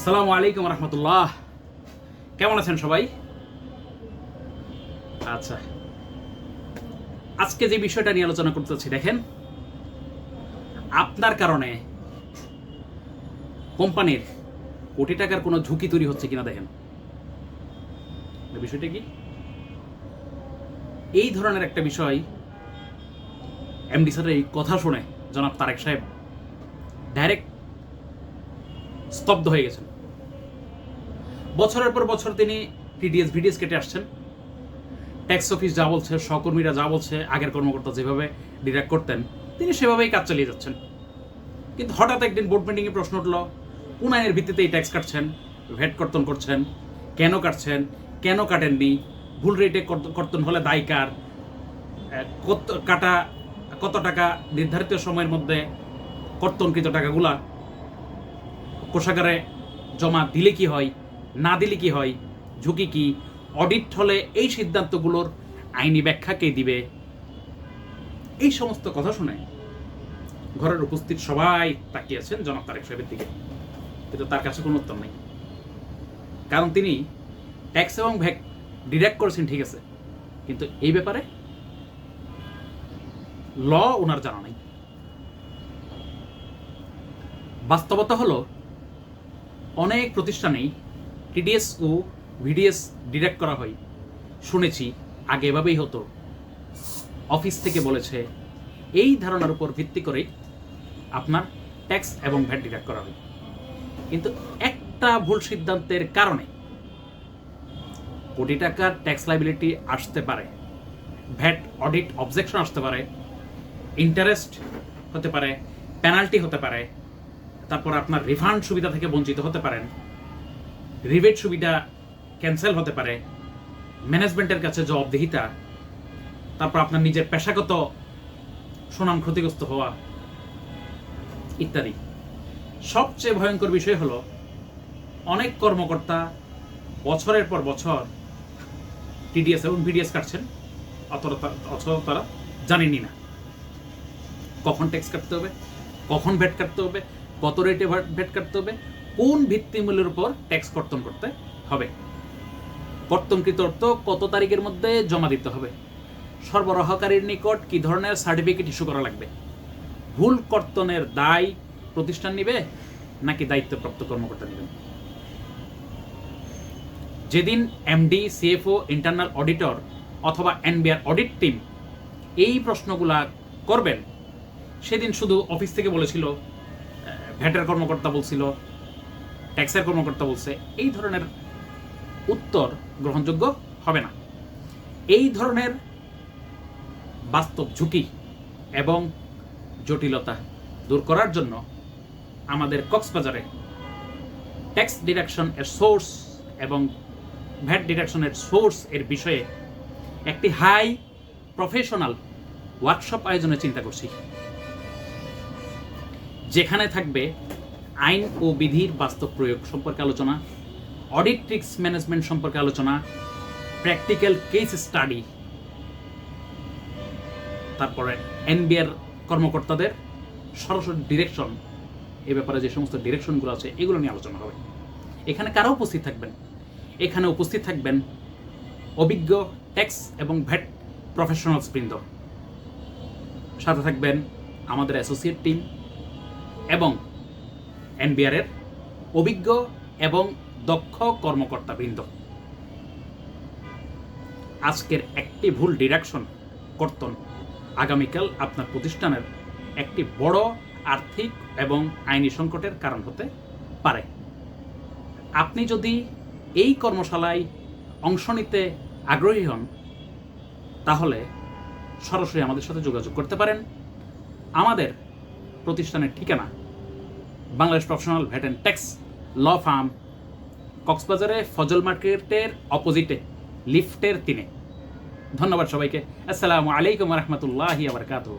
আসসালামু আলাইকুম রহমতুল্লাহ। কেমন আছেন সবাই? আচ্ছা, আজকে যে বিষয়টা নিয়ে আলোচনা করতেছি, দেখেন, আপনার কারণে কোম্পানির কোটি টাকার কোনো ঝুঁকি তৈরি হচ্ছে কিনা দেখেন। বিষয়টা কি? এই ধরনের একটা বিষয় এমডি স্যারের এই কথা শুনে জনাব তারেক সাহেব ডাইরেক্ট স্তব্ধ হয়ে গেছেন। বছরের পর বছর তিনি টিডিএস ভিডিএস কেটে আসছেন। ট্যাক্স অফিস যা বলছে, সহকর্মীরা যা বলছে, আগের কর্মকর্তা যেভাবে ডিরেক্ট করতেন তিনি সেভাবেই কাজ চালিয়ে যাচ্ছেন। কিন্তু হঠাৎ একদিন বোর্ড মিটিংয়ে প্রশ্ন উঠল, কোন আইনের ভিত্তিতে এই ট্যাক্স কাটছেন, ভ্যাট কর্তন করছেন, কেন কাটছেন, কেন কাটেননি, ভুল রেটে কর্তন হলে দায় কার, কত টাকা নির্ধারিত সময়ের মধ্যে কর্তনকৃত টাকাগুলা কোষাগারে জমা দিলে কি হয়, না দিলে কি হয়, ঝুঁকি কি, অডিট হলে এই সিদ্ধান্তগুলোর আইনি ব্যাখ্যা কে দিবে। এই সমস্ত কথা শুনে ঘরের উপস্থিত সবাই তাকিয়েছেন জনাব তারেক সাহেবের দিকে, কিন্তু তার কাছে কোনো উত্তর নেই। কারণ তিনি ট্যাক্স এবং ভ্যাট ডিডাক্ট করেছেন, ঠিক আছে, কিন্তু এই ব্যাপারে ল ওনার জানা নেই। বাস্তবতা হলো অনেক প্রতিষ্ঠানেই টিডিএস ও ভিডিএস ডিডাক্ট করা হয়। শুনেছি আগে এভাবেই হতো, অফিস থেকে বলেছে, এই ধারণার উপর ভিত্তি করেই আপনার ট্যাক্স এবং ভ্যাট ডিডাক্ট করা হয়। কিন্তু একটা ভুল সিদ্ধান্তের কারণে কোটি টাকার ট্যাক্স লাইবিলিটি আসতে পারে, ভ্যাট অডিট অবজেকশন আসতে পারে, ইন্টারেস্ট হতে পারে, পেনাল্টি হতে পারে, তারপর আপনার রিফান্ড সুবিধা থেকে বঞ্চিত হতে পারেন, রিবেট সুবিধা ক্যান্সেল হতে পারে, ম্যানেজমেন্টের কাছে জবাবদিহিতা, তারপর আপনার নিজের পেশাগত সুনাম ক্ষতিগ্রস্ত হওয়া ইত্যাদি। সবচেয়ে ভয়ঙ্কর বিষয় হলো অনেক কর্মকর্তা বছরের পর বছর টিডিএস এবং ভিডিএস কাটছেন, অথচ তারা জানেনই না কখন ট্যাক্স কাটতে হবে, কখন ভ্যাট কাটতে হবে, কত রেটে ভ্যাট কাটতে হবে, কোন ভিত্তিমূল্যের উপর ট্যাক্স কর্তন করতে হবে, কর্তনকৃত অর্থ কত তারিখের মধ্যে জমা দিতে হবে, সরবরাহকারীর নিকট কি ধরনের সার্টিফিকেট ইস্যু করা লাগবে, ভুল কর্তনের দায় প্রতিষ্ঠান নিবে নাকি দায়িত্বপ্রাপ্ত কর্মকর্তা নেবেন। যেদিন এমডি, সিএফও, ইন্টারনাল অডিটর অথবা এনবিআর অডিট টিম এই প্রশ্নগুলা করবেন, সেদিন শুধু অফিস থেকে বলেছিল, ভ্যাটের কর্মকর্তা বলছিল, ট্যাক্সের কর্মকর্তা বলছে, এই ধরনের উত্তর গ্রহণযোগ্য হবে না। এই ধরনের বাস্তব ঝুঁকি এবং জটিলতা দূর করার জন্য আমাদের কক্সবাজারে ট্যাক্স ডিডাকশন এর সোর্স এবং ভ্যাট ডিডাকশনের সোর্স এর বিষয়ে একটি হাই প্রফেশনাল ওয়ার্কশপ আয়োজনের চিন্তা করছি, যেখানে থাকবে আইন ও বিধির বাস্তব প্রয়োগ সম্পর্কে আলোচনা, অডিট ট্রিক্স ম্যানেজমেন্ট সম্পর্কে আলোচনা, প্র্যাকটিক্যাল কেস স্টাডি, তারপরে এনবিআর কর্মকর্তাদের সরাসরি ডিরেকশন, এ ব্যাপারে যে সমস্ত ডিরেকশনগুলো আছে এগুলো নিয়ে আলোচনা হবে। এখানে কারা উপস্থিত থাকবেন? এখানে উপস্থিত থাকবেন অভিজ্ঞ ট্যাক্স এবং ভ্যাট প্রফেশনালস বৃন্দ, সাথে থাকবেন আমাদের অ্যাসোসিয়েট টিম এবং এনবিআরের অভিজ্ঞ এবং দক্ষ কর্মকর্তা বৃন্দ। আজকের একটি ভুল ডিডাকশন কর্তন আগামীকাল আপনার প্রতিষ্ঠানের একটি বড় আর্থিক এবং আইনি সংকটের কারণ হতে পারে। আপনি যদি এই কর্মশালায় অংশ নিতে আগ্রহী হন, তাহলে সরাসরি আমাদের সাথে যোগাযোগ করতে পারেন। আমাদের প্রতিষ্ঠানের ঠিকানা Bangladesh professional VAT and tax law firm, কক্সবাজারে ফজল মার্কেটের অপোজিটে, লিফটের 3-এ। ধন্যবাদ সবাইকে। আসসালামু আলাইকুম রহমতুল্লাহি ওয়া বারাকাতুহু।